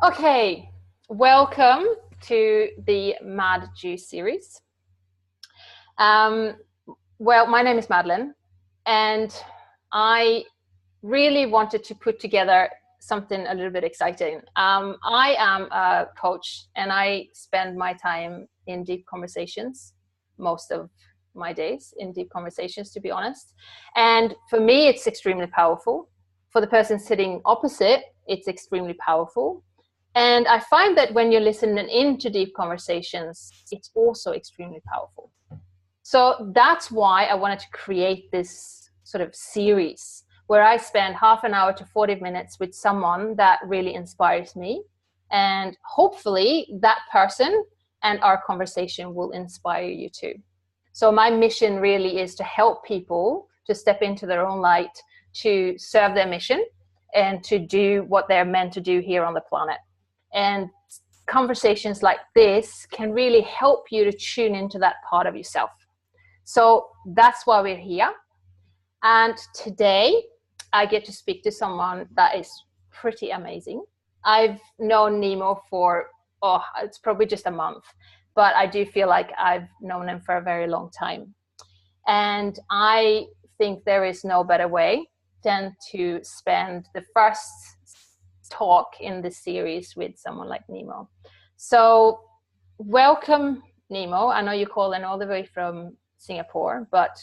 Okay, welcome to the Mad Juice series. Um, well, my name is Madelaine, and I really wanted to put together something a little bit exciting. I am a coach, and I spend my time in deep conversations, most of my days in deep conversations, to be honest. And for me, it's extremely powerful. For the person sitting opposite, it's extremely powerful. And I find that when you're listening into deep conversations, it's also extremely powerful. So that's why I wanted to create this sort of series where I spend half an hour to 40 minutes with someone that really inspires me. And hopefully that person and our conversation will inspire you too. So my mission really is to help people to step into their own light, to serve their mission, and to do what they're meant to do here on the planet. And conversations like this can really help you to tune into that part of yourself. So that's why we're here. And today I get to speak to someone that is pretty amazing. I've known Nemo for, it's probably just a month, but I do feel like I've known him for a very long time. And I think there is no better way than to spend the first talk in this series with someone like Nemo. So welcome, Nemo. I know you call in all the way from Singapore, but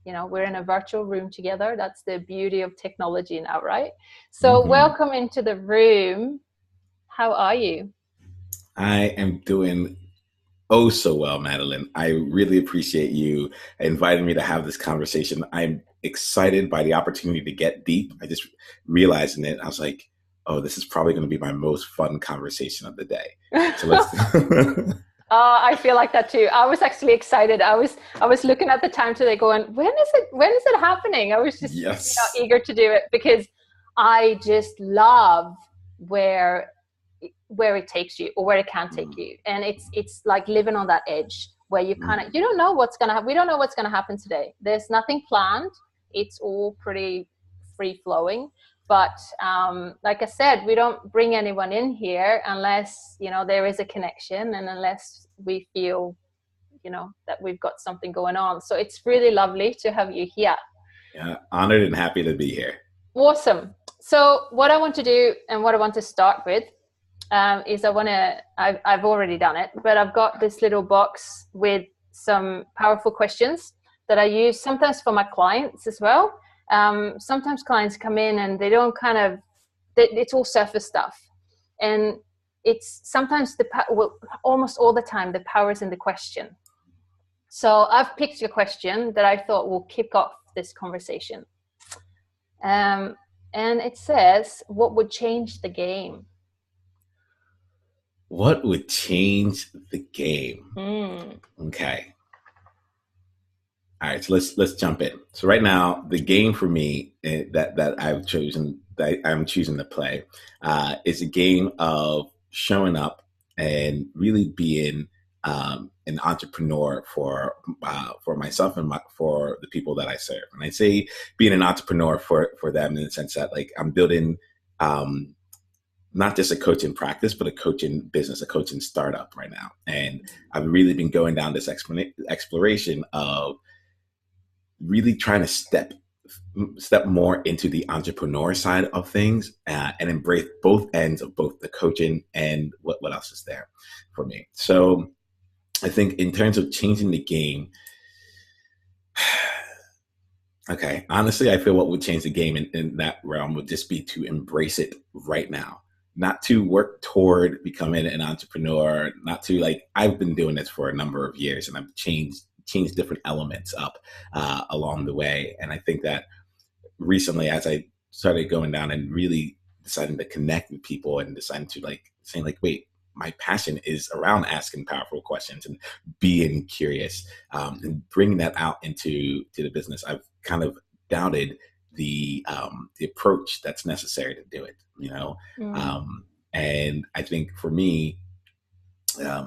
we're in a virtual room together. That's the beauty of technology now, right? So welcome into the room. How are you? I am doing oh so well, Madelaine. I really appreciate you inviting me to have this conversation. I'm excited by the opportunity to get deep. I just realized in it, I was like, oh, this is probably going to be my most fun conversation of the day. So let's I feel like that too. I was actually excited. I was looking at the time today going, when is it happening? I was just eager to do it because I just love where it takes you or where it can take you. And it's like living on that edge where you you don't know what's going to happen. We don't know what's going to happen today. There's nothing planned. It's all pretty free flowing. But like I said, we don't bring anyone in here unless, there is a connection and unless we feel, that we've got something going on. So it's really lovely to have you here. Yeah, honored and happy to be here. Awesome. So what I want to do and what I want to start with is I've already done it, but I've got this little box with some powerful questions that I use sometimes for my clients as well. Sometimes clients come in and they don't it's all surface stuff. And it's sometimes almost all the time, the power is in the question. So I've picked a question that I thought will kick off this conversation. And it says, what would change the game? What would change the game? Okay. All right, so let's jump in. So right now, the game for me that I'm choosing to play is a game of showing up and really being an entrepreneur for myself and for the people that I serve. And I say being an entrepreneur for them in the sense that like I'm building not just a coaching practice, but a coaching business, a coaching startup right now. And I've really been going down this exploration of really trying to step more into the entrepreneur side of things and embrace both ends of both the coaching and what else is there for me. So I think in terms of changing the game, okay, honestly, I feel what would change the game in that realm would just be to embrace it right now. Not to work toward becoming an entrepreneur, not to I've been doing this for a number of years and I've changed different elements up along the way. And I think that recently, as I started going down and really deciding to connect with people and deciding to saying wait, my passion is around asking powerful questions and being curious and bringing that out into the business. I've kind of doubted the approach that's necessary to do it, and I think for me,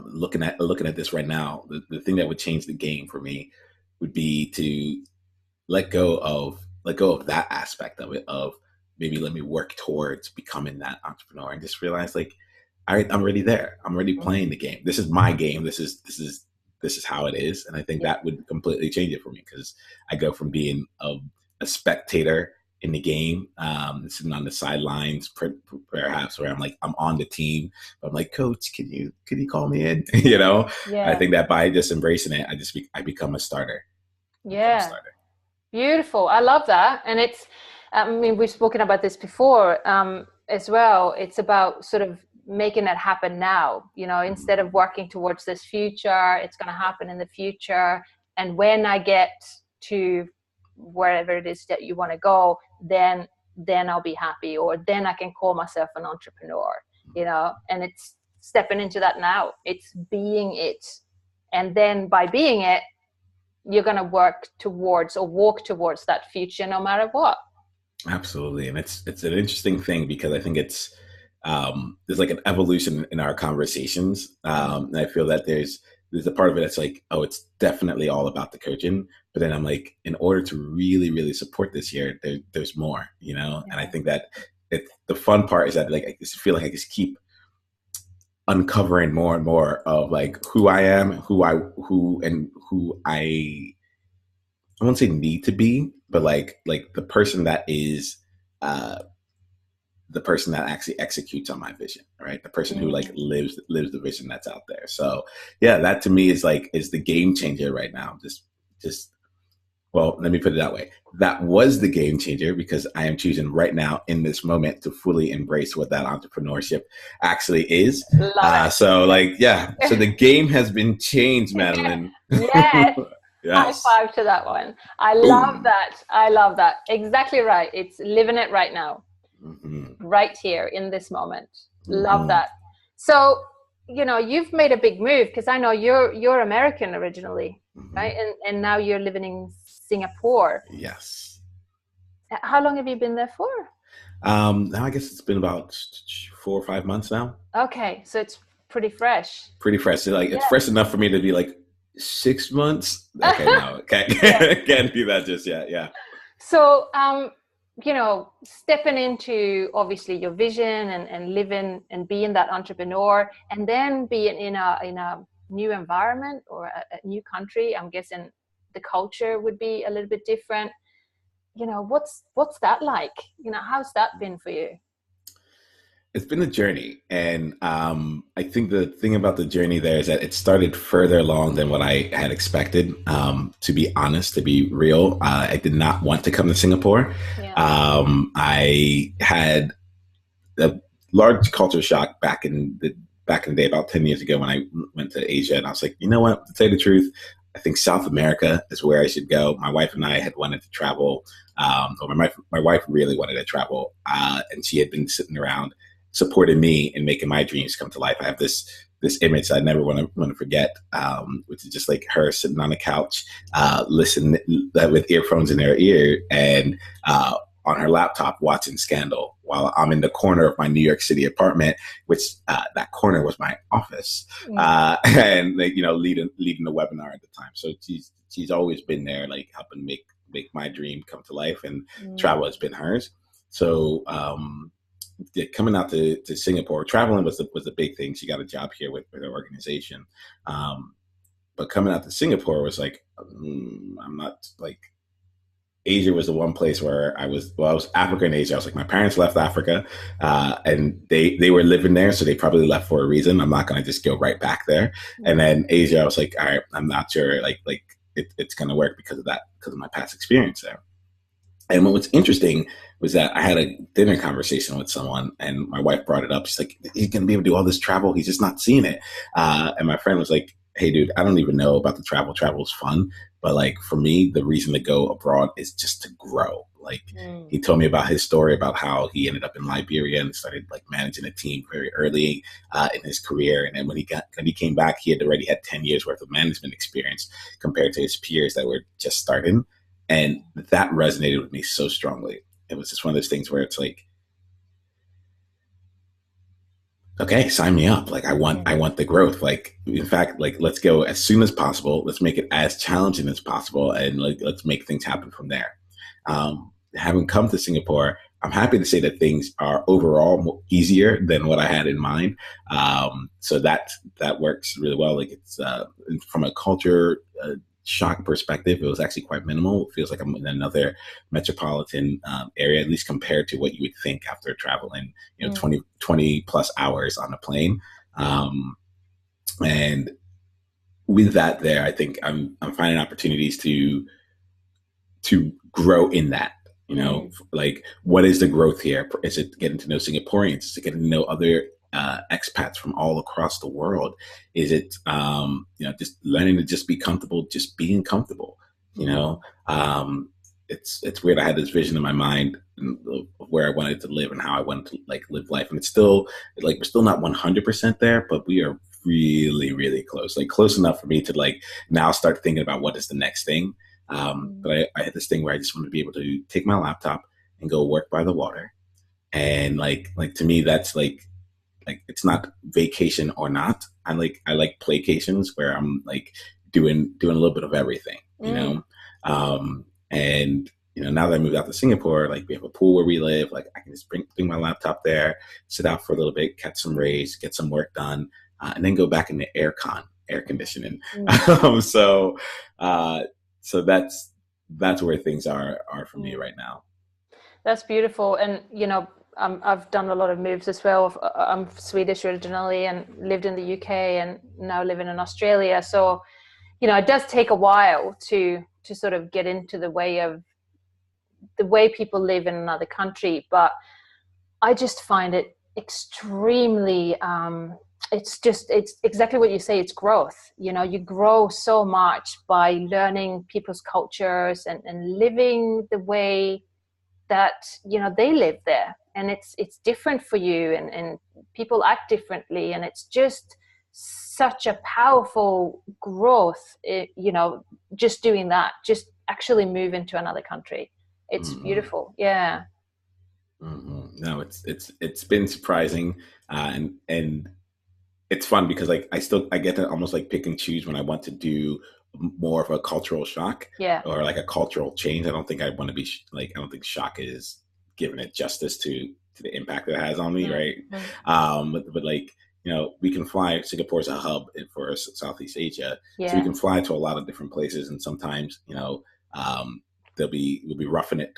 looking at this right now, the thing that would change the game for me would be to let go of that aspect of it, of maybe let me work towards becoming that entrepreneur and just realize all right, I'm already there. I'm already playing the game. This is my game. This is how it is. And I think that would completely change it for me, because I go from being a spectator in the game, sitting on the sidelines, perhaps, where I'm on the team, but I'm like, coach, can you call me in? I think that by just embracing it, I become a starter. Beautiful. I love that. And it's, I mean, we've spoken about this before as well. It's about sort of making it happen now, instead of working towards this future. It's going to happen in the future. And when I get to wherever it is that you want to go, then I'll be happy, or then I can call myself an entrepreneur, and it's stepping into that now. It's being it. And then by being it, you're going to work towards or walk towards that future no matter what. Absolutely. And it's an interesting thing, because I think it's there's like an evolution in our conversations. And I feel that there's a part of it that's like, oh, it's definitely all about the coaching. But then I'm like, in order to really, really support this here, there's more, And I think that the fun part is that, like, I just feel like I just keep uncovering more and more of like who I am, who I won't say need to be, but like the person that is the person that actually executes on my vision, right? The person who like lives the vision that's out there. So yeah, that to me is the game changer right now. Well, let me put it that way. That was the game changer, because I am choosing right now in this moment to fully embrace what that entrepreneurship actually is. So the game has been changed, Madelaine. Yes. Yes. High five to that one. I love that. I love that. Exactly right. It's living it right now, right here in this moment. Love that. So, you've made a big move, because I know you're American originally, right? And now you're living in Singapore. Yes. How long have you been there for? Now I guess it's been about 4 or 5 months now. Okay, so it's pretty fresh. Pretty fresh. So it's fresh enough for me to be like 6 months. Okay, no, can't do that just yet. Yeah. So, stepping into obviously your vision and living and being that entrepreneur, and then being in a new environment or a new country, I'm guessing the culture would be a little bit different. What's that like? How's that been for you? It's been a journey. And I think the thing about the journey there is that it started further along than what I had expected. To be honest, to be real, I did not want to come to Singapore. Yeah. I had a large culture shock back in the day, about 10 years ago, when I went to Asia. And I was like, you know what, to tell you the truth, I think South America is where I should go. My wife and I had wanted to travel. My wife really wanted to travel, and she had been sitting around supporting me and making my dreams come to life. I have this image that I never want to forget, which is just like her sitting on the couch, listening with earphones in her ear, and on her laptop watching Scandal, while I'm in the corner of my New York City apartment, which that corner was my office, and leading the webinar at the time. So she's always been there, like helping make my dream come to life, and travel has been hers. So coming out to Singapore, traveling was the big thing. She got a job here with her organization, but coming out to Singapore was like, I'm not like. Asia was the one place where I was Africa and Asia. I was like, my parents left Africa, and they were living there, so they probably left for a reason. I'm not going to just go right back there. And then Asia, I was like, all right, I'm not sure like it's going to work because of my past experience there. And what was interesting was that I had a dinner conversation with someone, and my wife brought it up. She's like, he's going to be able to do all this travel. He's just not seeing it. And my friend was like, hey, dude, I don't even know about the travel. Travel's fun. But like for me, the reason to go abroad is just to grow. Like he told me about his story about how he ended up in Liberia and started like managing a team very early in his career. And then when he came back, he had already had 10 years worth of management experience compared to his peers that were just starting. And that resonated with me so strongly. It was just one of those things where it's like, okay, sign me up. Like I want the growth. Like, in fact, like let's go as soon as possible. Let's make it as challenging as possible. And like, let's make things happen from there. Having come to Singapore, I'm happy to say that things are overall easier than what I had in mind. So that works really well. Like it's from a culture shock perspective, it was actually quite minimal. It feels like I'm in another metropolitan area, at least compared to what you would think after traveling, 20 plus hours on a plane. And with that there, I think I'm finding opportunities to grow in that, like what is the growth here? Is it getting to know Singaporeans? Is it getting to know other expats from all across the world? Is it, just learning to just be comfortable, just being comfortable, it's weird. I had this vision in my mind of where I wanted to live and how I wanted to like live life. And it's still like, we're still not 100% there, but we are really, really close, like close enough for me to like now start thinking about what is the next thing. But I had this thing where I just wanted to be able to take my laptop and go work by the water. And like to me, that's like it's not vacation or not. I like playcations where I'm like doing a little bit of everything, and now that I moved out to Singapore, like we have a pool where we live, like I can just bring my laptop there, sit out for a little bit, catch some rays, get some work done, and then go back into air conditioning. So that's where things are for me right now. That's beautiful. And, I've done a lot of moves as well. I'm Swedish originally and lived in the UK and now living in Australia. So, it does take a while to sort of get into the way people live in another country. But I just find it extremely, it's exactly what you say. It's growth. You grow so much by learning people's cultures and living the way that, they live there. And it's different for you and people act differently. And it's just such a powerful growth, just doing that, just actually move into another country. It's beautiful. Yeah. No, it's been surprising. And it's fun because like I get to almost like pick and choose when I want to do more of a cultural shock, or like a cultural change. I don't think I want to be I don't think shock is giving it justice to the impact that it has on me, right? But like we can fly. Singapore's a hub for Southeast Asia, so we can fly to a lot of different places, and sometimes we'll be roughing it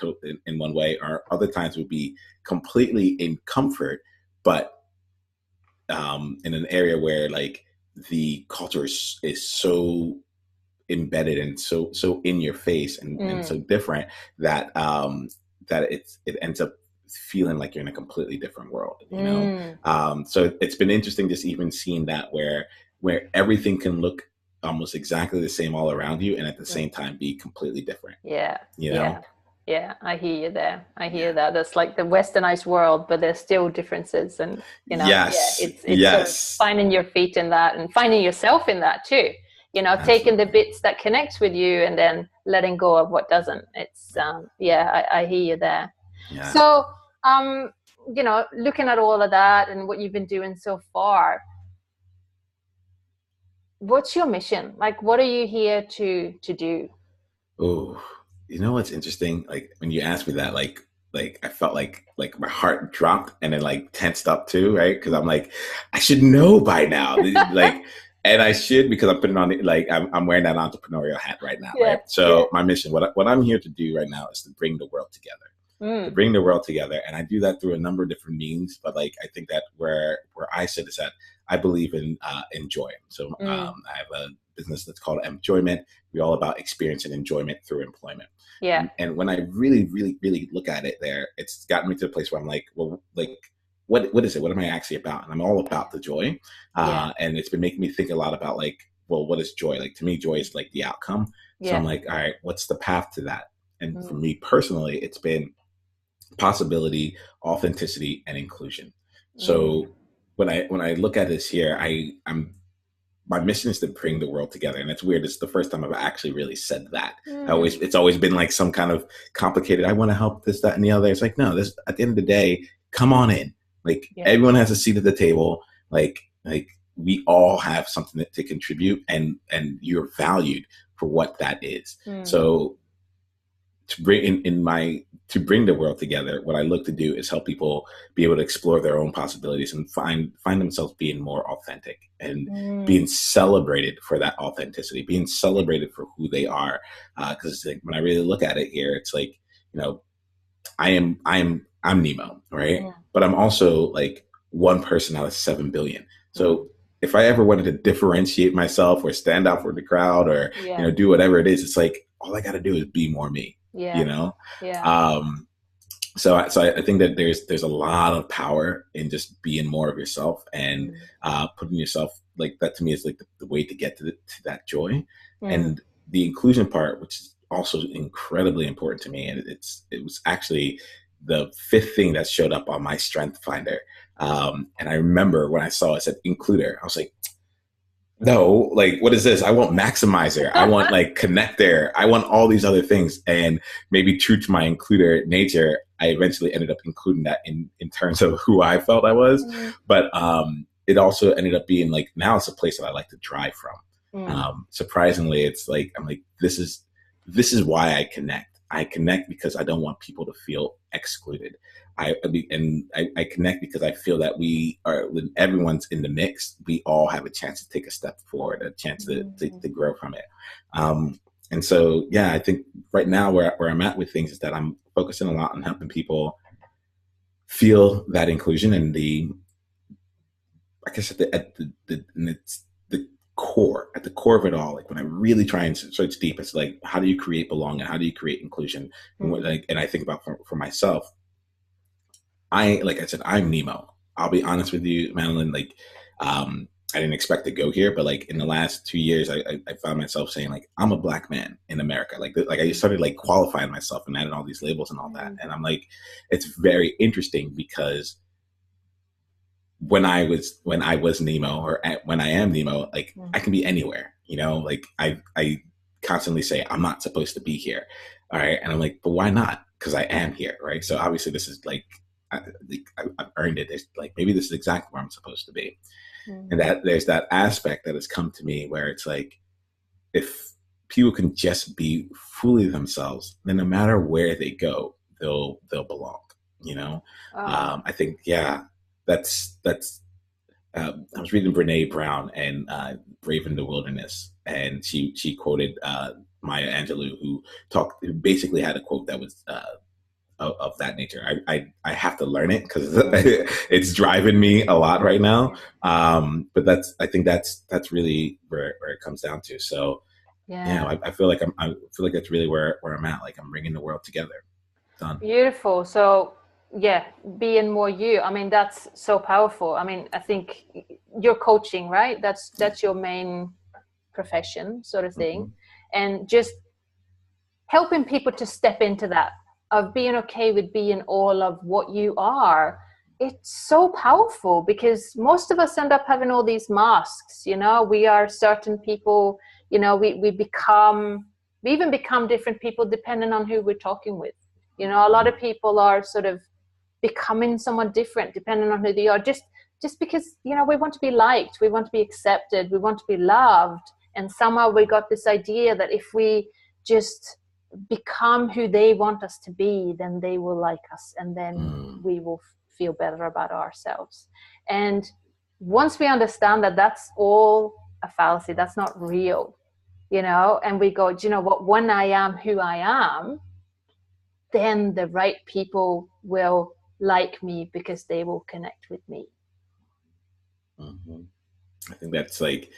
in one way, or other times we'll be completely in comfort, but in an area where like the culture is so embedded and so in your face and so different that it ends up feeling like you're in a completely different world, so it's been interesting just even seeing that where everything can look almost exactly the same all around you and at the same time be completely different. Yeah, I hear you there. I hear that. That's like the westernized world, but there's still differences, and it's sort of finding your feet in that and finding yourself in that too. Taking the bits that connects with you and then letting go of what doesn't. It's I hear you there. Yeah. So looking at all of that and what you've been doing so far, what's your mission? Like, what are you here to do? Oh, what's interesting? Like when you asked me that, like I felt like my heart dropped and then like tensed up too, right? Because I'm like, I should know by now, like, and I should, because I'm putting on I'm wearing that entrepreneurial hat right now, right? So my mission, what I'm here to do right now, is to bring the world together. To bring the world together, and I do that through a number of different means. But like I think that where I sit is that I believe in joy. So I have a business that's called Empjoyment. We're all about experience and enjoyment through employment. Yeah. And when I really, really, really look at it there, it's gotten me to a place where I'm like, well, like, what is it? What am I actually about? And I'm all about the joy. And it's been making me think a lot about like, well, what is joy? Like to me, joy is like the outcome. So I'm like, all right, what's the path to that? And for me personally, it's been possibility, authenticity, and inclusion. So when I look at this here, my mission is to bring the world together. And it's weird. It's the first time I've actually really said that. It's always been like some kind of complicated, I want to help this, that, and the other. It's like, no, this, at the end of the day, come on in. Like everyone has a seat at the table. Like we all have something to contribute, and you're valued for what that is. So to bring to bring the world together, what I look to do is help people be able to explore their own possibilities and find themselves being more authentic and being celebrated for that authenticity, being celebrated for who they are. Because like, when I really look at it here, it's like, you know, I'm Nemo, right? Yeah. But I'm also like one person out of 7 billion. So if I ever wanted to differentiate myself or stand out for the crowd or, you know, do whatever it is, it's like, all I got to do is be more me, you know? Yeah. So I think that there's a lot of power in just being more of yourself and putting yourself, like, that to me is like the way to get to that joy. And the inclusion part, which is also incredibly important to me. And it was actually the 5th thing that showed up on my strength finder. And I remember when I saw it said includer, I was like, no, like, what is this? I want maximizer. I want like connector. I want all these other things. And maybe true to my includer nature, I eventually ended up including that in terms of who I felt I was. But it also ended up being like, now it's a place that I like to drive from. Surprisingly, it's like, I'm like, this is why I connect. I connect because I don't want people to feel excluded. I connect because I feel that when everyone's in the mix, we all have a chance to take a step forward, a chance to grow from it. And so, yeah, I think right now where I'm at with things is that I'm focusing a lot on helping people feel that inclusion and I guess at the core of it all. Like when I really try and search deep, it's like, how do you create belonging? How do you create inclusion? And I think about for myself, like I said, I'm Nemo. I'll be honest with you, Madelaine, like, I didn't expect to go here, but like in the last 2 years, I found myself saying like, I'm a Black man in America. Like I started like qualifying myself and adding all these labels and all that. And I'm like, it's very interesting because when I was Nemo or when I am Nemo, like I can be anywhere, you know, like I constantly say I'm not supposed to be here. All right. And I'm like, but why not? Because I am here. Right. So obviously this is like, I've earned it. It's like, maybe this is exactly where I'm supposed to be. And that there's that aspect that has come to me where it's like, if people can just be fully themselves, then no matter where they go, they'll belong, you know? I think, yeah, that's I was reading Brene Brown and Brave in the Wilderness, and she quoted Maya Angelou, who basically had a quote that was of that nature. I have to learn it because it's driving me a lot right now. But I think that's really where it comes down to. So yeah, I feel like I feel like that's really where I'm at. Like I'm bringing the world together. Done. Beautiful. So yeah, being more you. I mean, that's so powerful. I mean, I think you're coaching, right? That's your main profession, sort of thing, and just helping people to step into that, of being okay with being all of what you are. It's so powerful because most of us end up having all these masks, you know. We are certain people, you know, we even become different people depending on who we're talking with. You know, a lot of people are sort of becoming someone different depending on who they are, just because, you know, we want to be liked, we want to be accepted, we want to be loved, and somehow we got this idea that if we just become who they want us to be, then they will like us, and then we will feel better about ourselves. And once we understand that that's all a fallacy, that's not real, you know, and we go, do you know what, when I am who I am, then the right people will like me because they will connect with me. I think that's like,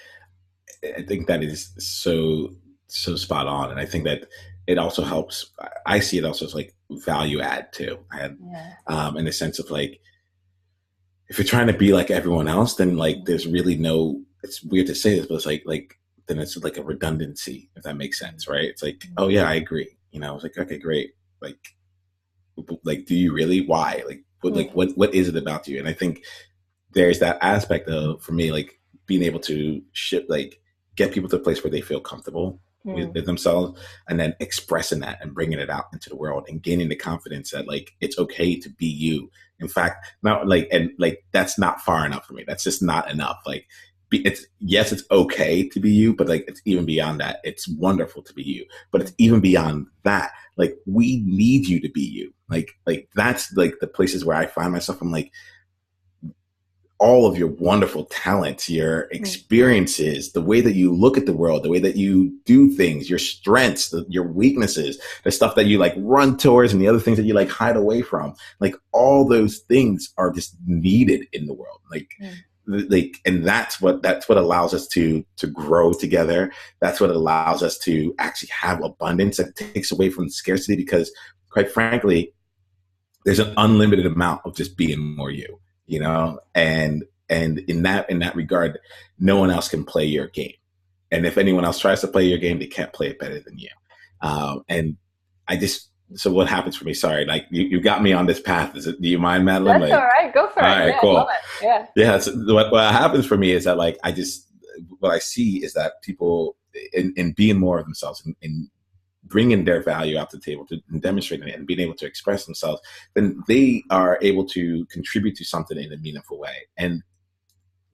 I think that is so spot on. And I think that it also helps. I see it also as like value add too. In the sense of like, if you're trying to be like everyone else, then like there's really no, it's weird to say this, but it's like then it's like a redundancy, if that makes sense, right? It's like, oh yeah, I agree. You know, I was like, okay, great. Like, do you really? Why? What is it about you? And I think there's that aspect of, for me, like being able to get people to a place where they feel comfortable with themselves, and then expressing that and bringing it out into the world and gaining the confidence that like, it's okay to be you. In fact, not like, and like, that's not far enough for me. That's just not enough. Like, yes, it's okay to be you, but like it's even beyond that. It's wonderful to be you, but it's even beyond that. Like we need you to be you. Like that's like the places where I find myself. I'm like, all of your wonderful talents, your experiences, the way that you look at the world, the way that you do things, your strengths, your weaknesses, the stuff that you like run towards and the other things that you like hide away from, like all those things are just needed in the world. And that's what allows us to grow together. That's what allows us to actually have abundance that takes away from scarcity, because quite frankly, there's an unlimited amount of just being more you. And in that regard, no one else can play your game. And if anyone else tries to play your game, they can't play it better than you. And so what happens for me? Sorry, like you got me on this path. Do you mind, Madelaine? That's all right. Go for it. All right, yeah, cool. Love it. Yeah. So what happens for me is that like what I see is that people in being more of themselves and bringing their value out to the table and demonstrating it and being able to express themselves, then they are able to contribute to something in a meaningful way. And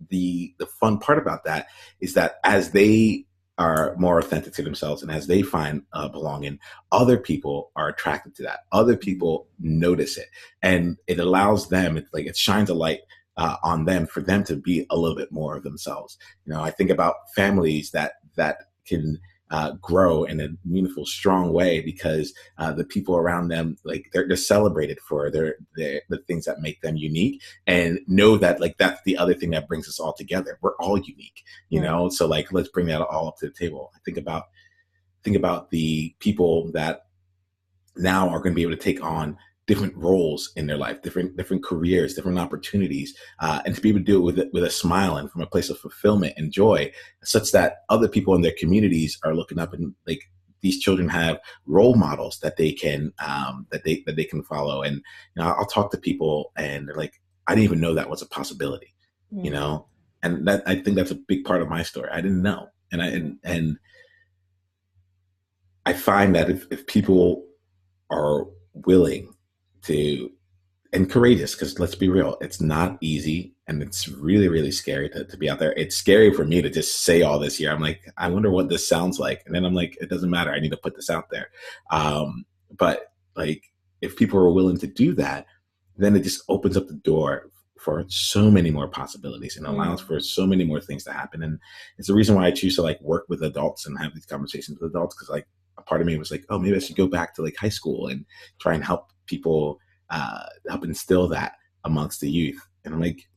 the fun part about that is that as they are more authentic to themselves and as they find belonging, other people are attracted to that. Other people notice it, and it allows them, it shines a light on them for them to be a little bit more of themselves. I think about families that can grow in a meaningful, strong way because the people around them, like they're celebrated for the things that make them unique, and know that like that's the other thing that brings us all together. We're all unique, So like let's bring that all up to the table. I think about the people that now are going to be able to take on different roles in their life, different careers, different opportunities, and to be able to do it with a smile and from a place of fulfillment and joy, such that other people in their communities are looking up, and like these children have role models that they can that they can follow. And I'll talk to people and they're like, I didn't even know that was a possibility, and that I think that's a big part of my story. I didn't know, and I find that if people are willing to and courageous, because let's be real, it's not easy and it's really, really scary to be out there. It's scary for me to just say all this here. I'm like, I wonder what this sounds like, and then I'm like, it doesn't matter, I need to put this out there. But like if people are willing to do that, then it just opens up the door for so many more possibilities and allows for so many more things to happen. And it's the reason why I choose to like work with adults and have these conversations with adults, because like a part of me was like, oh, maybe I should go back to like high school and try and help people, help instill that amongst the youth. And I'm like,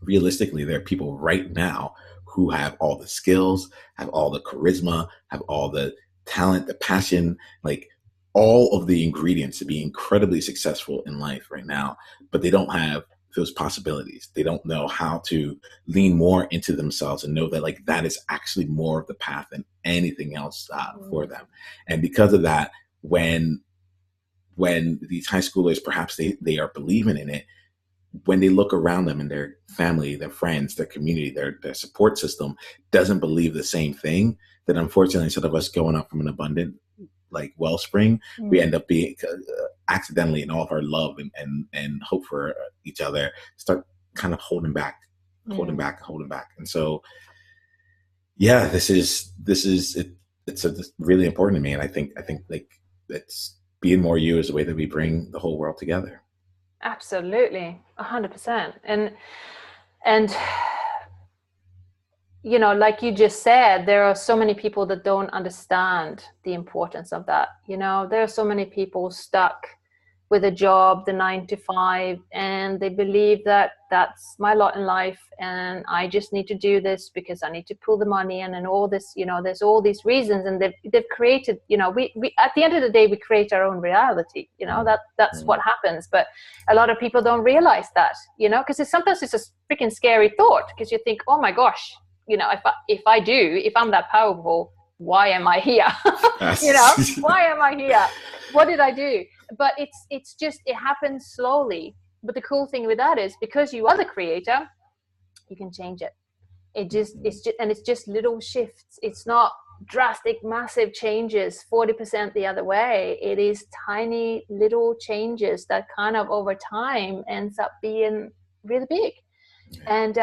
realistically, there are people right now who have all the skills, have all the charisma, have all the talent, the passion, like all of the ingredients to be incredibly successful in life right now, but they don't have those possibilities. They don't know how to lean more into themselves and know that like that is actually more of the path than anything else for them. And because of that, when these high schoolers, perhaps they are believing in it, when they look around them and their family, their friends, their community, their support system doesn't believe the same thing, then unfortunately, instead of us going up from an abundant like wellspring, we end up being accidentally in all of our love and hope for each other, start kind of holding back. And so, yeah, this is it. It's really important to me. And I think like it's being more you is the way that we bring the whole world together. Absolutely. 100%. And like you just said, there are so many people that don't understand the importance of that. There are so many people stuck with a job, the 9 to 5, and they believe that that's my lot in life, and I just need to do this because I need to pull the money in, and all this, there's all these reasons, and they've created, we at the end of the day, we create our own reality. That's what happens. But a lot of people don't realize that, because sometimes it's a freaking scary thought, because you think, oh my gosh, if I'm that powerful, why am I here? Why am I here? What did I do? But it's just, it happens slowly. But the cool thing with that is, because you are the creator, you can change it. It's just little shifts. It's not drastic, massive changes, 40% the other way. It is tiny little changes that kind of over time ends up being really big. And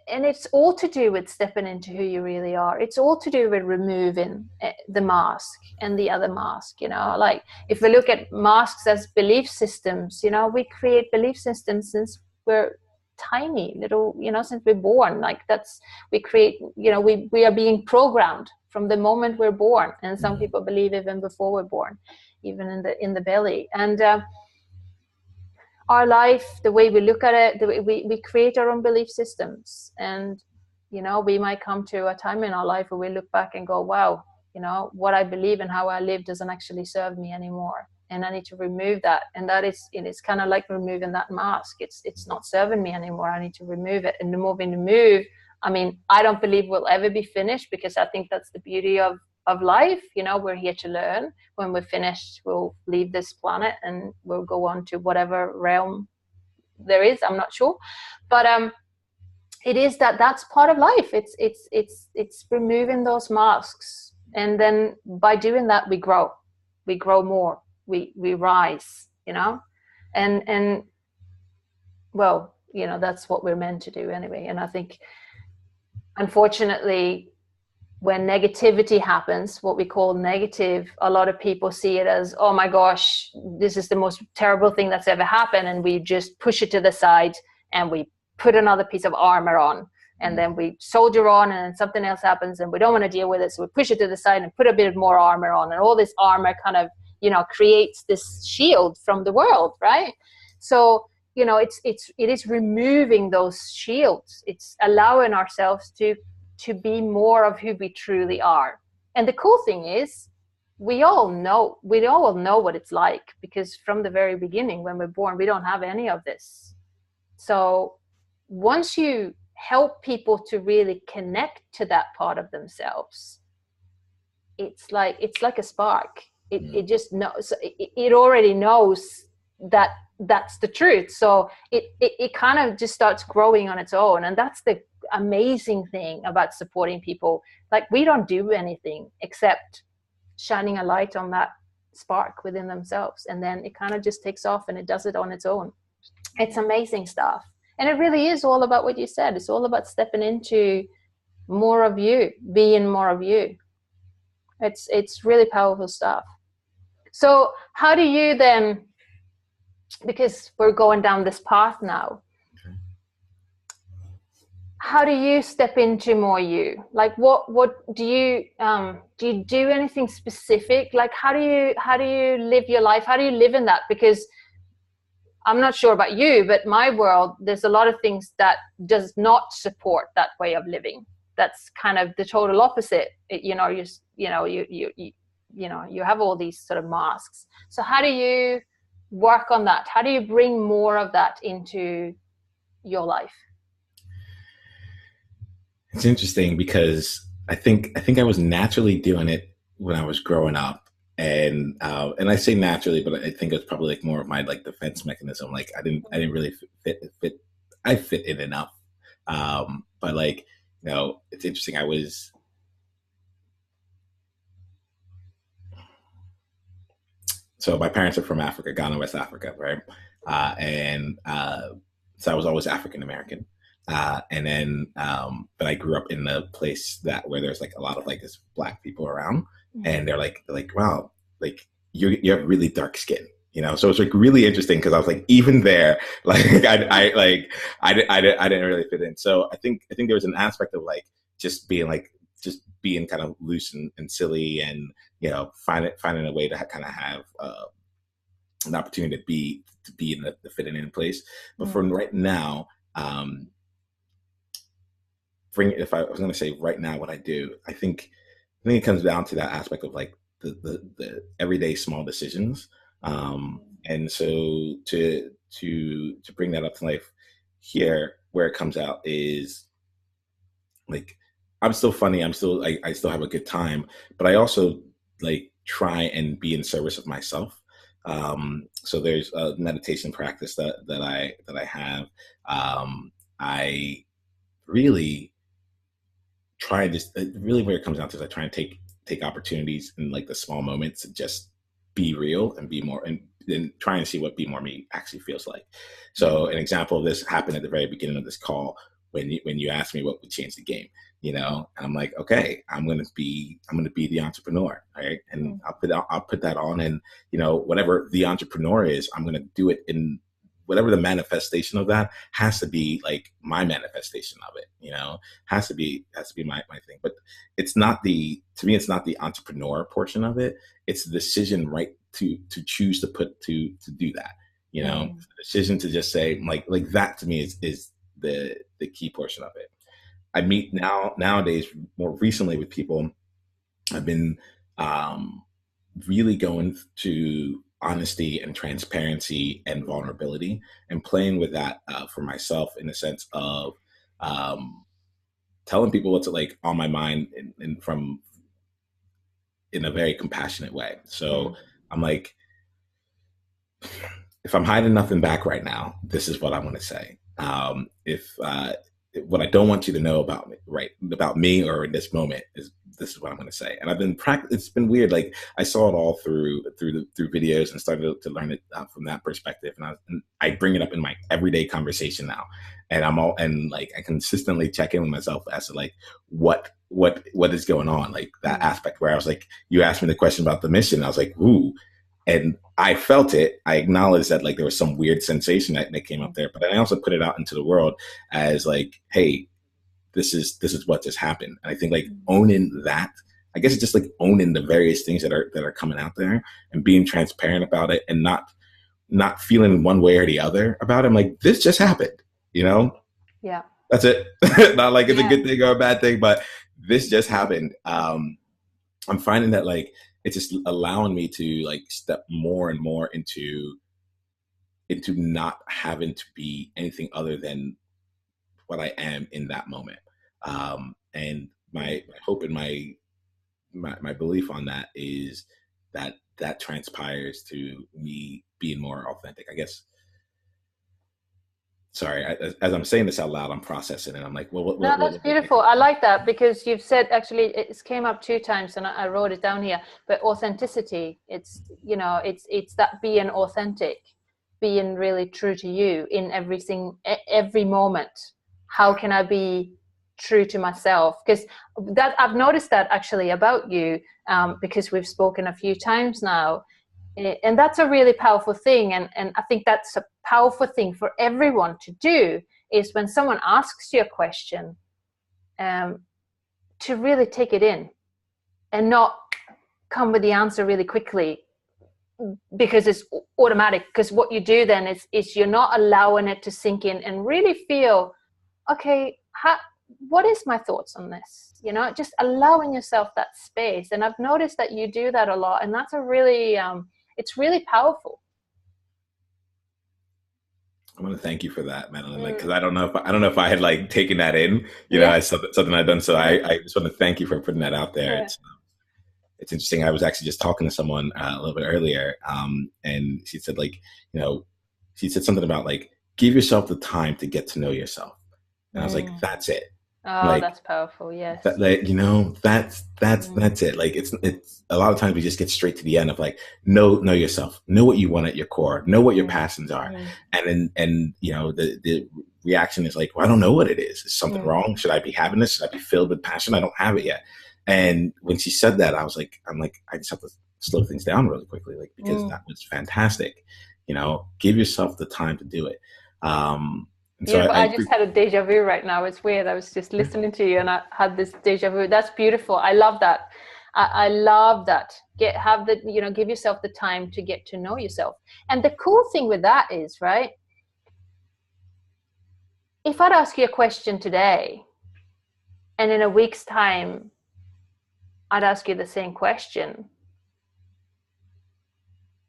it's all to do with stepping into who you really are. It's all to do with removing the mask and the other mask, you know. Like if we look at masks as belief systems, you know, we create belief systems since we're tiny little, you know, since we're born. Like we create, you know, we are being programmed from the moment we're born, and some people believe even before we're born, even in the belly. And our life, the way we look at it, the way we create our own belief systems. And you know, we might come to a time in our life where we look back and go, wow, you know, what I believe and how I live doesn't actually serve me anymore, and I need to remove that. And that is, it's kind of like removing that mask. It's not serving me anymore. I need to remove it. And the more we move, I mean, I don't believe we'll ever be finished, because I think that's the beauty of life. You know, we're here to learn. When we're finished, we'll leave this planet and we'll go on to whatever realm there is. I'm not sure, but it is that's part of life. It's removing those masks, and then by doing that, we grow more. We rise, you know, and well, you know, that's what we're meant to do anyway. And I think, unfortunately, when negativity happens, what we call negative, a lot of people see it as, oh my gosh, this is the most terrible thing that's ever happened. And we just push it to the side and we put another piece of armor on, and then we soldier on, and then something else happens and we don't want to deal with it. So we push it to the side and put a bit more armor on, and all this armor kind of, you know, creates this shield from the world, right? So, you know, it is removing those shields. It's allowing ourselves to be more of who we truly are. And the cool thing is, we all know what it's like, because from the very beginning, when we're born, we don't have any of this. So once you help people to really connect to that part of themselves, it's like a spark. It just knows, it already knows that that's the truth. So it kind of just starts growing on its own. And that's the amazing thing about supporting people. Like, we don't do anything except shining a light on that spark within themselves, and then it kind of just takes off and it does it on its own. It's amazing stuff. And it really is all about what you said. It's all about stepping into more of you, being more of you. It's really powerful stuff. So how do you then, because we're going down this path now, how do you step into more you? Like, what do you do anything specific? Like, how do you live your life? How do you live in that? Because I'm not sure about you, but my world, there's a lot of things that does not support that way of living. That's kind of the total opposite. You have all these sort of masks. So how do you work on that? How do you bring more of that into your life? It's interesting, because I think I was naturally doing it when I was growing up. And I say naturally, but I think it's probably like more of my like defense mechanism. Like I didn't really fit. I fit in enough. But like, you know, it's interesting. So my parents are from Africa, Ghana, West Africa, right? So I was always African American. And then, but I grew up in a place where there's like a lot of like this Black people around, and they're like, wow, like you have really dark skin, you know? So it's like really interesting, because I was like, even there, like I didn't really fit in. So I think there was an aspect of like just being kind of loose and silly, and, you know, finding a way to kind of have an opportunity to be in the fitting in place. But for right now, if I was going to say right now what I do, I think it comes down to that aspect of like the everyday small decisions. And so to bring that up to life here, where it comes out is like, I'm still funny. I still have a good time, but I also like try and be in service of myself. So there's a meditation practice that I have. I really try and just really, where it comes down to is I try and take opportunities in like the small moments to just be real and be more, and try and see what be more me actually feels like. So an example of this happened at the very beginning of this call, when you asked me what would change the game, you know, and I'm like, okay, I'm gonna be the entrepreneur, right? And I'll put that on, and you know, whatever the entrepreneur is, I'm gonna do it in whatever the manifestation of that has to be, like my manifestation of it, you know, has to be my thing. But it's not to me, it's not the entrepreneur portion of it. It's the decision, right, to choose to do that, you know, the decision to just say like that to me is the key portion of it. I meet nowadays more recently with people. I've been really going to honesty and transparency and vulnerability, and playing with that for myself in the sense of telling people what's like on my mind, and from in a very compassionate way. So I'm like, if I'm hiding nothing back right now, this is what I want to say. If what I don't want you to know about me, right, about me or in this moment, is this is what I'm going to say. And I've been it's been weird. Like I saw it all through videos, and started to learn it from that perspective. And I bring it up in my everyday conversation now. And like I consistently check in with myself as to like what is going on, like that aspect where I was like, you asked me the question about the mission. I was like, ooh. And I felt it. I acknowledged that like there was some weird sensation that came up there, but I also put it out into the world as like, hey, this is what just happened. And I think like owning that, I guess it's just like owning the various things that are coming out there, and being transparent about it, and not feeling one way or the other about it. I'm like, this just happened, you know? Yeah. That's it. Not like it's a good thing or a bad thing, but this just happened. I'm finding that like, it's just allowing me to like step more and more into not having to be anything other than what I am in that moment. And my hope and my belief on that is that transpires to me being more authentic, I guess. Sorry, as I'm saying this out loud, I'm processing it. I'm like, well, no, that's beautiful. I like that, because you've said, actually, it came up 2 times, and I wrote it down here. But authenticity, it's, you know, it's that being authentic, being really true to you in every moment. How can I be true to myself? Because that I've noticed that actually about you, because we've spoken a few times now. And that's a really powerful thing, and I think that's a powerful thing for everyone to do, is when someone asks you a question, to really take it in and not come with the answer really quickly because it's automatic. Because what you do then is you're not allowing it to sink in and really feel, okay, what is my thoughts on this? You know, just allowing yourself that space. And I've noticed that you do that a lot, and that's a really it's really powerful. I want to thank you for that, Madelaine. Like, because I don't know if I had like taken that in, you know, as something I've done. So I just want to thank you for putting that out there. Yeah. It's interesting. I was actually just talking to someone a little bit earlier, and she said, like, you know, she said something about like, give yourself the time to get to know yourself. And I was like, that's it. Oh, like, that's powerful. Yes. You know, that's it. Like it's a lot of times we just get straight to the end of like, know yourself, know what you want at your core, know what your passions are. And you know, the reaction is like, well, I don't know what it is. Is something wrong? Should I be having this? Should I be filled with passion? I don't have it yet. And when she said that, I just have to slow things down really quickly, like, because that was fantastic. You know, give yourself the time to do it. So I just had a deja vu right now. It's weird. I was just listening to you, and I had this deja vu. That's beautiful. I love that. I love that. Give yourself the time to get to know yourself. And the cool thing with that is, right, if I'd ask you a question today, and in a week's time, I'd ask you the same question,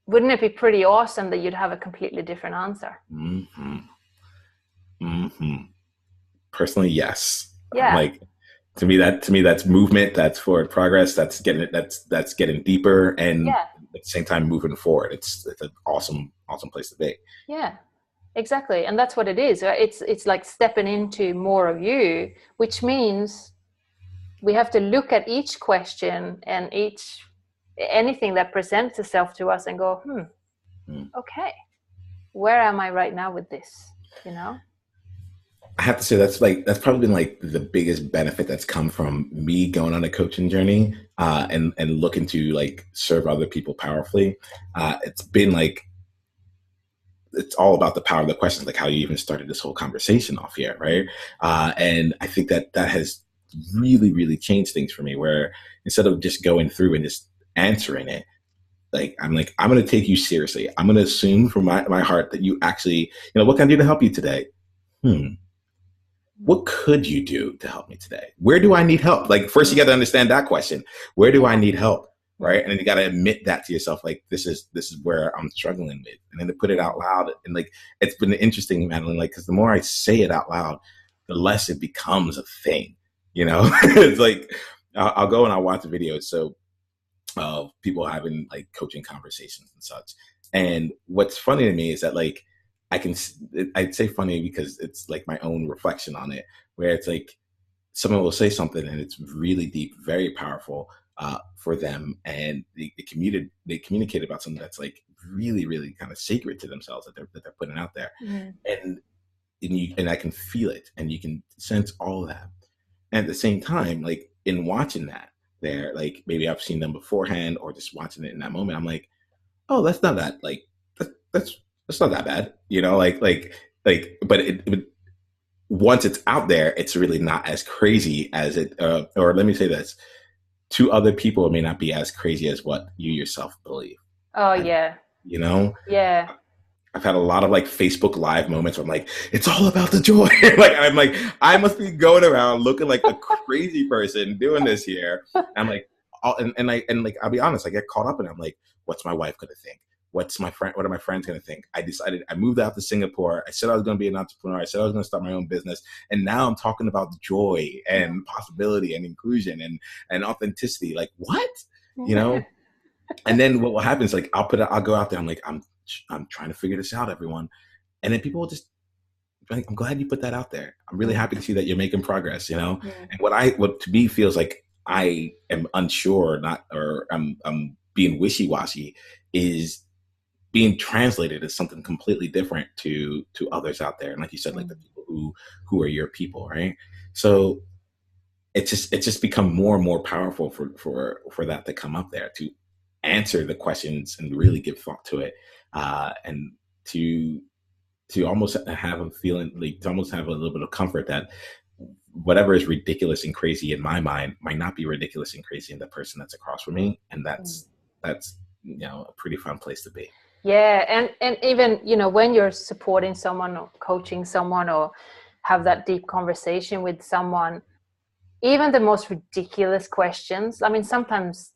wouldn't it be pretty awesome that you'd have a completely different answer? Personally, yes. Yeah. Like to me that's movement, that's forward progress, that's getting deeper, and at the same time moving forward. It's an awesome place to be. Yeah, exactly. And that's what it is. It's like stepping into more of you, which means we have to look at each question and anything that presents itself to us and go, okay, where am I right now with this? You know? I have to say that's probably been like the biggest benefit that's come from me going on a coaching journey, and looking to like serve other people powerfully. It's been like, it's all about the power of the questions, like how you even started this whole conversation off here, right? And I think that has really, really changed things for me, where instead of just going through and just answering it, like I'm going to take you seriously. I'm going to assume from my heart that you actually, what can I do to help you today? What could you do to help me today? Where do I need help? Like, first you got to understand that question. Where do I need help? Right. And then you got to admit that to yourself. Like, this is where I'm struggling with. And then to put it out loud. And like, it's been interesting, Madelaine, like, because the more I say it out loud, the less it becomes a thing, It's like, I'll go and I'll watch the videos. So of people having like coaching conversations and such. And what's funny to me is that like, I'd say funny because it's like my own reflection on it, where it's like someone will say something and it's really deep, very powerful for them. And they communicate about something that's like really, really kind of sacred to themselves that they're putting out there. And I can feel it, and you can sense all of that. And at the same time, like in watching that, they're like, maybe I've seen them beforehand or just watching it in that moment, I'm like, oh, that's not that, like, that's not that bad, but it once it's out there, it's really not as crazy as it, or let me say this, to other people, it may not be as crazy as what you yourself believe. Oh, yeah. Yeah. I've had a lot of like Facebook Live moments where I'm like, it's all about the joy. Like, I'm like, I must be going around looking like a crazy person doing this here. I'm like, and like, I'll be honest, I get caught up in it. I'm like, what's my wife going to think? What are my friends going to think? I moved out to Singapore. I said I was going to be an entrepreneur. I said I was going to start my own business. And now I'm talking about joy and possibility and inclusion and authenticity. Like, what? And then what will happen is like, I'll go out there. I'm like, I'm trying to figure this out, everyone. And then people will just, like, I'm glad you put that out there. I'm really happy to see that you're making progress, And what to me feels like I am unsure, or I'm being wishy-washy, is being translated as something completely different to others out there. And like you said, like the people who are your people, right? So it's just become more and more powerful for that to come up there, to answer the questions and really give thought to it, and to almost have a feeling, like to almost have a little bit of comfort that whatever is ridiculous and crazy in my mind might not be ridiculous and crazy in the person that's across from me. And that's a pretty fun place to be. Yeah. And even, when you're supporting someone or coaching someone or have that deep conversation with someone, even the most ridiculous questions. I mean, sometimes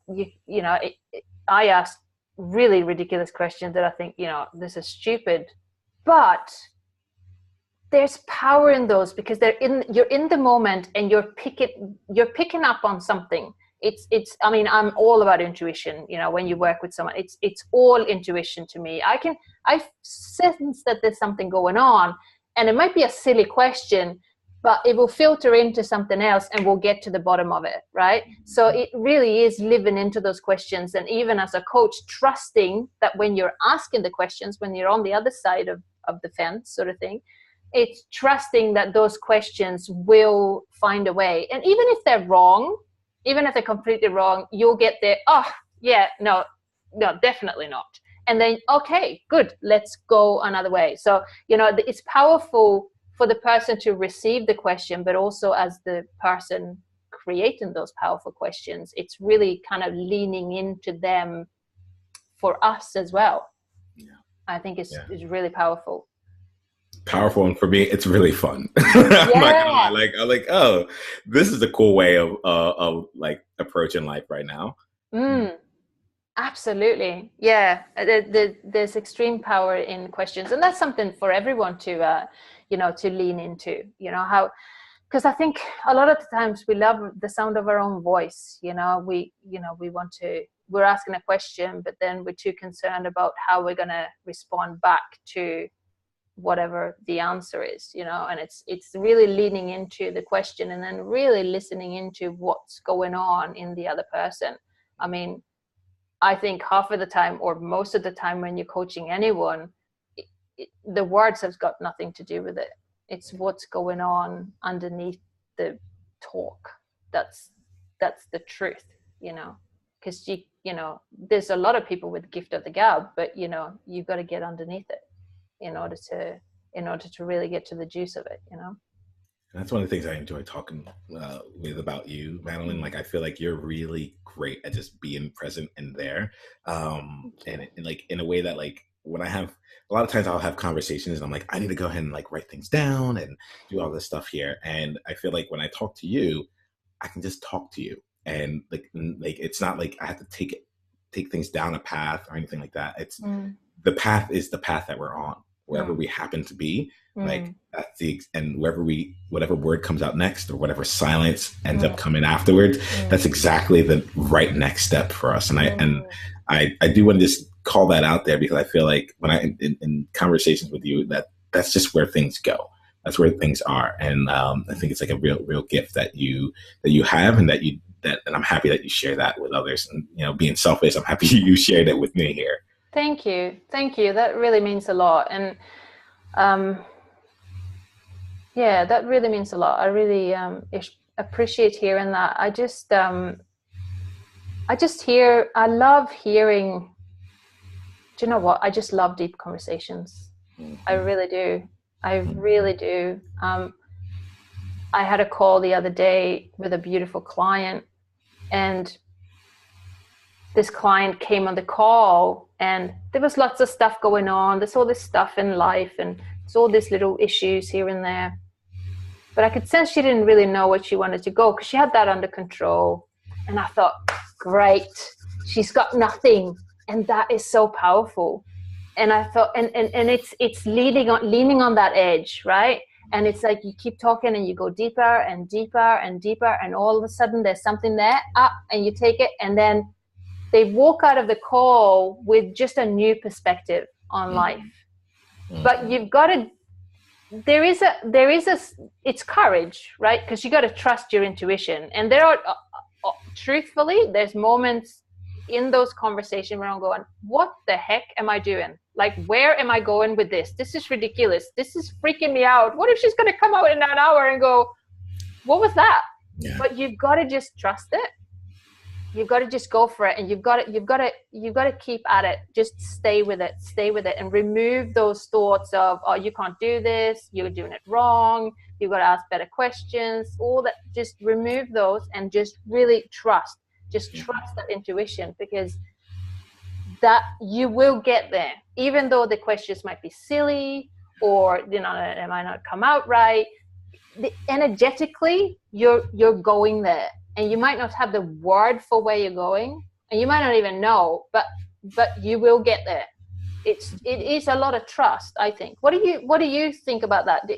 I ask really ridiculous questions that I think, this is stupid, but there's power in those, because you're in the moment and you're picking up on something. I mean, I'm all about intuition. When you work with someone, it's all intuition to me. I sense that there's something going on, and it might be a silly question, but it will filter into something else and we'll get to the bottom of it, right? So it really is living into those questions. And even as a coach, trusting that when you're asking the questions, when you're on the other side of the fence sort of thing, it's trusting that those questions will find a way. And even if they're wrong, even if they're completely wrong, you'll get there, oh, yeah, no, definitely not. And then, okay, good, let's go another way. So, it's powerful for the person to receive the question, but also as the person creating those powerful questions, it's really kind of leaning into them for us as well. Yeah. I think it's really powerful. Powerful, and for me, it's really fun. I'm not gonna lie. I'm like, oh, this is a cool way of like approaching life right now. Absolutely, yeah. There's extreme power in questions, and that's something for everyone to to lean into. How, because I think a lot of the times we love the sound of our own voice. We're asking a question, but then we're too concerned about how we're gonna respond back to whatever the answer is, and it's really leaning into the question and then really listening into what's going on in the other person. I mean, I think half of the time or most of the time when you're coaching anyone, the words have got nothing to do with it. It's what's going on underneath the talk. That's the truth, you know, because you know, there's a lot of people with the gift of the gab, but you know, you've got to get underneath it in order to really get to the juice of it, you know. That's one of the things I enjoy talking with about you, Madelaine. Like, I feel like you're really great at just being present and there, and like in a way that, like, when I have a lot of times I'll have conversations and I'm like, I need to go ahead and like write things down and do all this stuff here. And I feel like when I talk to you, I can just talk to you, and like it's not like I have to take things down a path or anything like that. It's the path is the path that we're on, wherever we happen to be. Like that's and whatever word comes out next or whatever silence ends up coming afterwards, that's exactly the right next step for us. And I do want to just call that out there, because I feel like when in conversations with you, that's just where things go. That's where things are. And I think it's like a real gift that you have, and and I'm happy that you share that with others. And, you know, being selfish, I'm happy you shared it with me here. Thank you. That really means a lot. And yeah, that really means a lot. I really appreciate hearing that. I love hearing, do you know what? I just love deep conversations. I really do. I had a call the other day with a beautiful client, and this client came on the call, and there was lots of stuff going on. There's all this stuff in life, and there's all these little issues here and there. But I could sense she didn't really know where she wanted to go, because she had that under control. And I thought, great, she's got nothing. And that is so powerful. And I thought, and it's leaning on that edge, right? And it's like you keep talking and you go deeper and deeper and deeper, and all of a sudden there's something there, and you take it, and then they walk out of the call with just a new perspective on life. But you've got to, it's courage, right? Because you got to trust your intuition. And there are, truthfully, there's moments in those conversations where I'm going, what the heck am I doing? Like, where am I going with this? This is ridiculous. This is freaking me out. What if she's going to come out in an hour and go, what was that? Yeah. But you've got to just trust it. You've got to just go for it, and you've got to keep at it. Just stay with it, and remove those thoughts of, oh, you can't do this, you're doing it wrong, you've got to ask better questions, all that. Just remove those and just really trust. Just trust that intuition, because that you will get there, even though the questions might be silly, or, you know, it might not come out right. Energetically, you're going there. And you might not have the word for where you're going, and you might not even know, but you will get there. It is a lot of trust, I think. What do you think about that? Do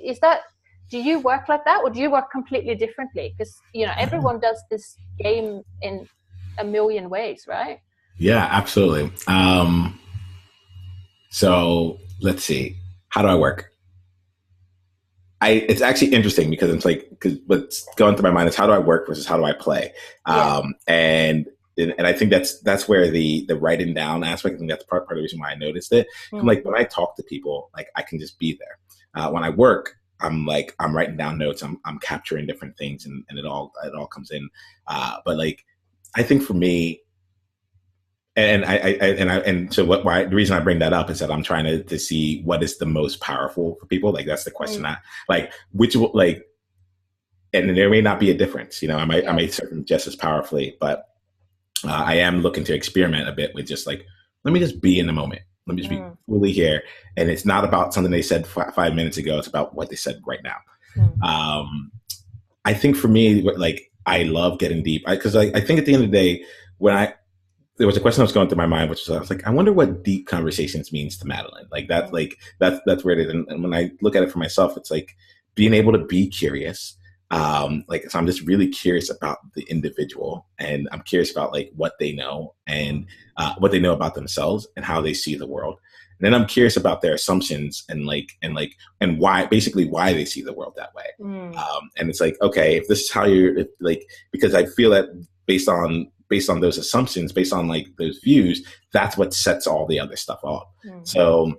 you work like that, or do you work completely differently? Because, you know, everyone does this game in a million ways, right? Yeah, absolutely. So let's see. How do I work? It's actually interesting, because it's like, because what's going through my mind is, how do I work versus how do I play? And I think that's where the writing down aspect, I think that's part of the reason why I noticed it. I'm like, when I talk to people, like, I can just be there. When I work, I'm writing down notes, I'm capturing different things, and it all comes in. But like, I think for me, so the reason I bring that up is that I'm trying to see what is the most powerful for people. Like, that's the question. And there may not be a difference. You know, I may serve them just as powerfully, but I am looking to experiment a bit with just like, let me just be in the moment. Let me just be fully here. And it's not about something they said 5 minutes ago. It's about what they said right now. I think for me, like, I love getting deep, because I think at the end of the day, there was a question that was going through my mind, which was, I was like, I wonder what deep conversations means to Madelaine. Like, that's where it is. And when I look at it for myself, it's like being able to be curious. So I'm just really curious about the individual, and I'm curious about like what they know, and what they know about themselves and how they see the world. And then I'm curious about their assumptions and why they see the world that way. And it's like, okay, if this is how because I feel that based on those assumptions, based on like those views, that's what sets all the other stuff off. So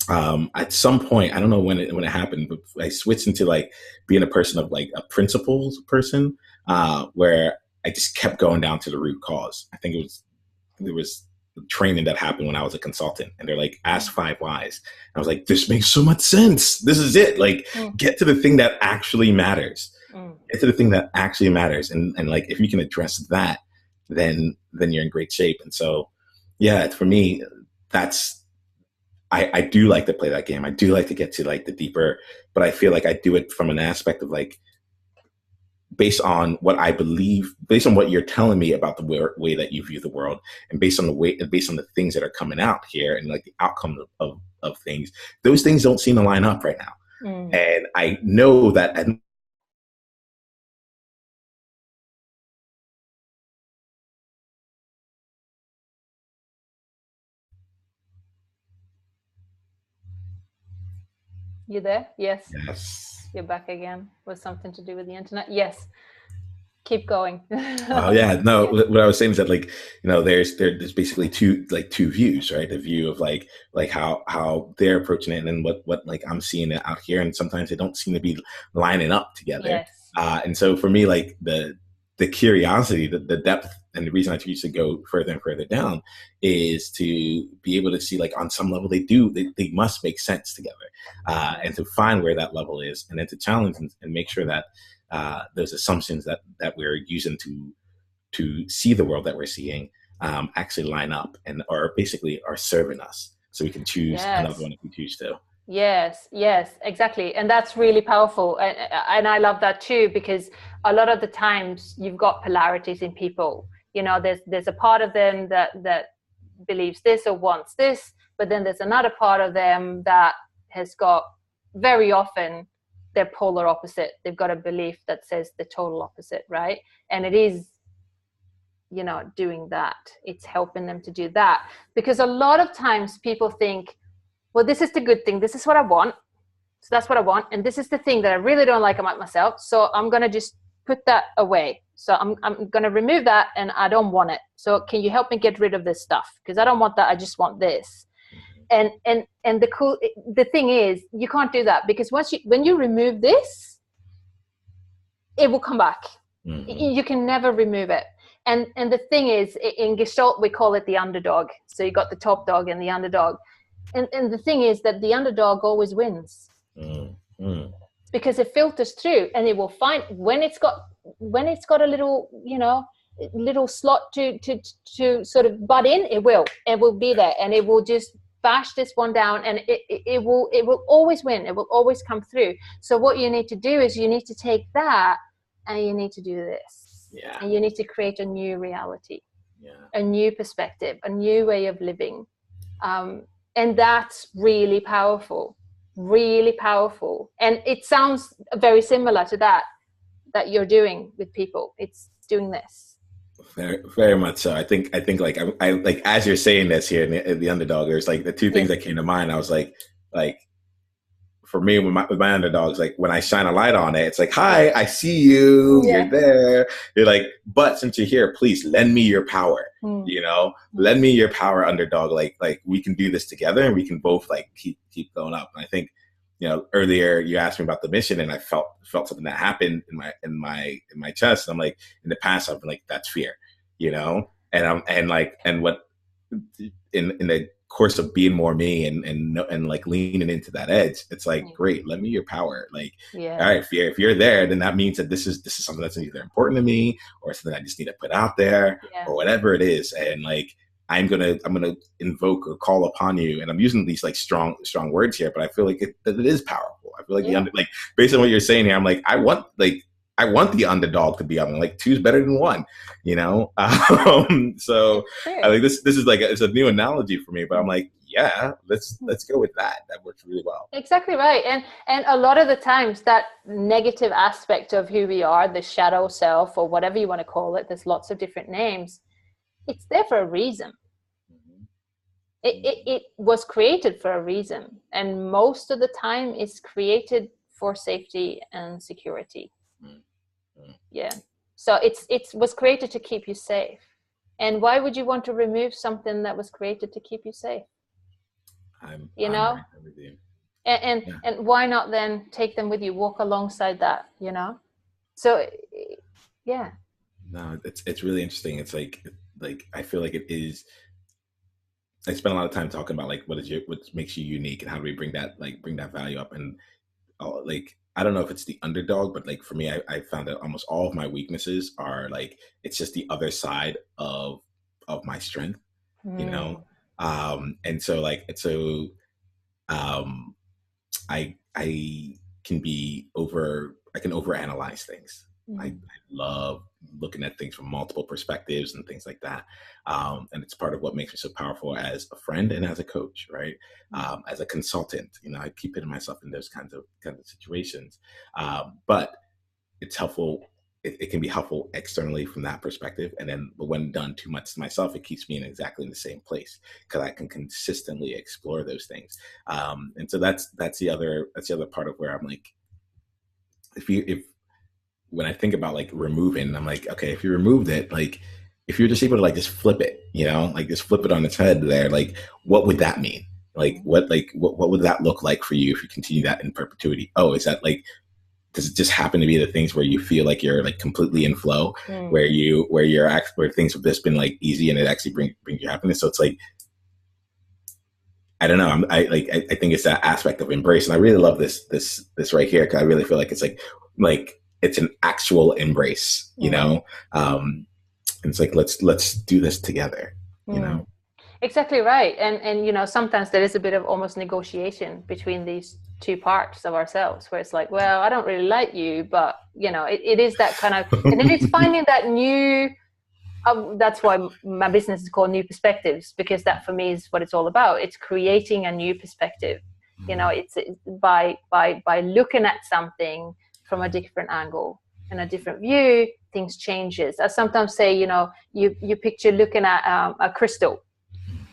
at some point, I don't know when it happened, but I switched into like being a person of like a principles person, where I just kept going down to the root cause. I think there was training that happened when I was a consultant, and they're like, ask 5 whys. I was like, this makes so much sense. This is it. Like, get to the thing that actually matters. Get to the thing that actually matters. And like, if you can address that, then you're in great shape. And so, yeah, for me, that's, I do like to play that game. I do like to get to like the deeper, but I feel like I do it from an aspect of like, based on what I believe, based on what you're telling me about the way that you view the world, and based on the things that are coming out here and like the outcome of things, those things don't seem to line up right now. And I know that. You there? Yes. Yes. You're back again. Was something to do with the internet? Yes. Keep going. Oh yeah, no. What I was saying is that, like, you know, there's basically two views, right? The view of like how they're approaching it, and then what like I'm seeing it out here, and sometimes they don't seem to be lining up together. Yes. And so for me, like the curiosity, the depth, and the reason I choose to go further and further down is to be able to see, like, on some level they must make sense together, and to find where that level is, and then to challenge and make sure that those assumptions that we're using to see the world that we're seeing actually line up and are basically are serving us, so we can choose another one if we choose to. Yes, exactly. And that's really powerful. And I love that too, because a lot of the times you've got polarities in people. You know, there's a part of them that believes this or wants this, but then there's another part of them that has got, very often, they're polar opposite. They've got a belief that says the total opposite, right? And it is, you know, doing that. It's helping them to do that. Because a lot of times people think, well, this is the good thing. This is what I want. So that's what I want. And this is the thing that I really don't like about myself. So I'm going to just put that away. So I'm going to remove that, and I don't want it. So can you help me get rid of this stuff? Because I don't want that. I just want this. And the thing is, you can't do that, because when you remove this, it will come back. You can never remove it. And the thing is, in Gestalt, we call it the underdog. So you got the top dog and the underdog. And the thing is that the underdog always wins, because it filters through, and it will find when it's got a little, you know, little slot to sort of butt in, it will be there, and it will just bash this one down, and it will always win. It will always come through. So what you need to do is you need to take that, and you need to do this, and you need to create a new reality, a new perspective, a new way of living. And that's really powerful, really powerful. And it sounds very similar to that you're doing with people. It's doing this. Very, very much so. I think like I like, as you're saying this here in the underdog, there's like the two things that came to mind. I was like for me with my underdogs, like when I shine a light on it, it's like, hi, I see you, you're there. You're like, but since you're here, please lend me your power. You know, lend me your power, underdog. Like we can do this together, and we can both like keep going up. And I think, you know, earlier you asked me about the mission, and I felt something that happened in my chest. And I'm like, in the past, I've been like, that's fear, you know, and what in the course of being more me and like leaning into that edge, it's like, great, lend me your power. Like, all right, fear, if you're there, then that means that this is something that's either important to me, or something I just need to put out there, or whatever it is. And like, I'm gonna invoke or call upon you, and I'm using these like strong words here, but I feel like it is powerful. I feel like like, based on what you're saying here, I'm like, I want the underdog to be on. Like, two's better than one, you know. So I think this is like it's a new analogy for me, but I'm like, yeah, let's go with that. That works really well. Exactly right. And a lot of the times that negative aspect of who we are, the shadow self, or whatever you want to call it, there's lots of different names. It's there for a reason. It was created for a reason, and most of the time it's created for safety and security. So it was created to keep you safe. And why would you want to remove something that was created to keep you safe? I'm know? right there with you. And why not then take them with you, walk alongside that, you know? So, yeah. No, it's really interesting. It's like I feel like it is. I spent a lot of time talking about like what makes you unique and how do we bring that value up. And like I don't know if it's the underdog, but like for me, I found that almost all of my weaknesses are like it's just the other side of my strength, you know. And so um I can I can overanalyze things. I love looking at things from multiple perspectives and things like that. And it's part of what makes me so powerful as a friend and as a coach, right? As a consultant, you know, I keep hitting myself in those kinds of situations. But it's helpful. It can be helpful externally from that perspective. And then but when done too much to myself, it keeps me in exactly the same place because I can consistently explore those things. And so that's the other part of where I'm like, if when I think about like removing, I'm like, okay, if you removed it, like if you're just able to like just flip it, you know, like just flip it on its head there, like what would that mean? Like what would that look like for you if you continue that in perpetuity? Oh, is that like does it just happen to be the things where you feel like you're like completely in flow, where things have just been like easy and it actually brings you happiness? So it's like, I don't know. I think it's that aspect of embrace, and I really love this right here because I really feel like it's like it's an actual embrace, you know. And it's like let's do this together, you know. Exactly right. And you know, sometimes there is a bit of almost negotiation between these two parts of ourselves where it's like, well, I don't really like you, but you know, it is that kind of, and it is finding that new, that's why my business is called New Perspectives, because that for me is what it's all about. It's creating a new perspective. You know, it's by looking at something from a different angle and a different view, things changes. I sometimes say, you know, you picture looking at a crystal.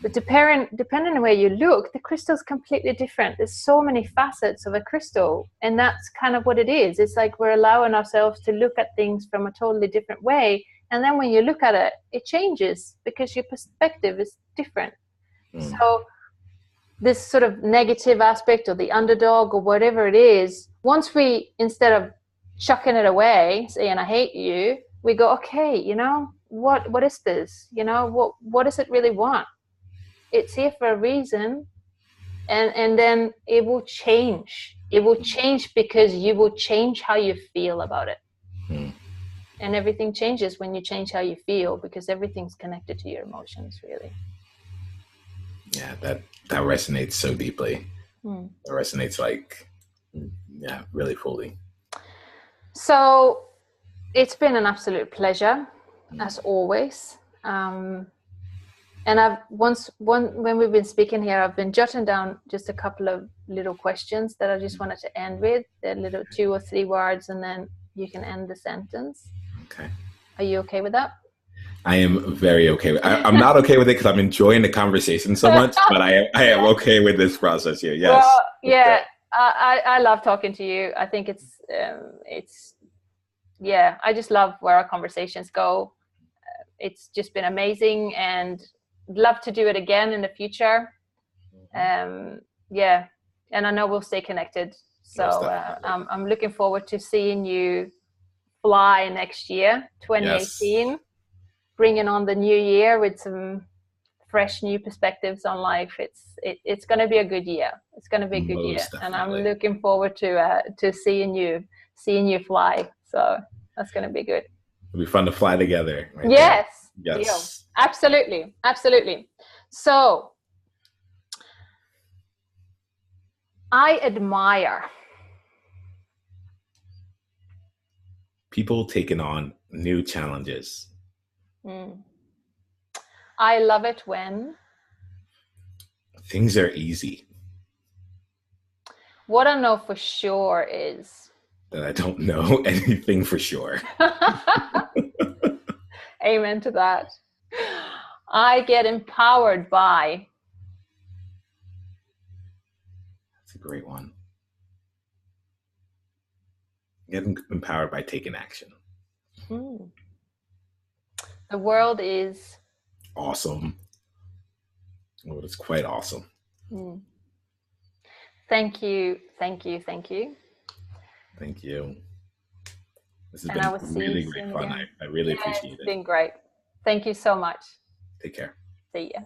But depending on where you look, the crystal's completely different. There's so many facets of a crystal, and that's kind of what it is. It's like we're allowing ourselves to look at things from a totally different way, and then when you look at it, it changes because your perspective is different. So this sort of negative aspect or the underdog or whatever it is, once we, instead of chucking it away, saying I hate you, we go, okay, you know, what is this? You know, what does it really want? It's here for a reason, and then it will change. It will change because you will change how you feel about it. And everything changes when you change how you feel, because everything's connected to your emotions, really. Yeah, that resonates so deeply. It resonates like, yeah, really fully. So it's been an absolute pleasure, as always. And when we've been speaking here, I've been jotting down just a couple of little questions that I just wanted to end with. They're little 2 or 3 words, and then you can end the sentence. Okay. Are you okay with that? I am very okay with I'm not okay with it because I'm enjoying the conversation so much, but I am okay with this process here. Yes. Well, yeah, I love talking to you. I think it's yeah, I just love where our conversations go. It's just been amazing, and love to do it again in the future. Yeah, and I know we'll stay connected. So I'm looking forward to seeing you fly next year, 2018. Yes. Bringing on the new year with some fresh new perspectives on life. It's going to be a good year. It's going to be a good year, and I'm looking forward to seeing you fly. So that's going to be good. It'll be fun to fly together. Right? Yes. Yes. Yeah. Absolutely. Absolutely. So I admire people taking on new challenges. I love it when things are easy. What I know for sure is that I don't know anything for sure. Amen to that. I get empowered by. That's a great one. Get empowered by taking action. The world is awesome. Well, it's quite awesome. Thank you. Thank you. Thank you. This has And I will been see really you great soon fun. again. I really appreciate it. It's been great. Thank you so much. Take care. See ya.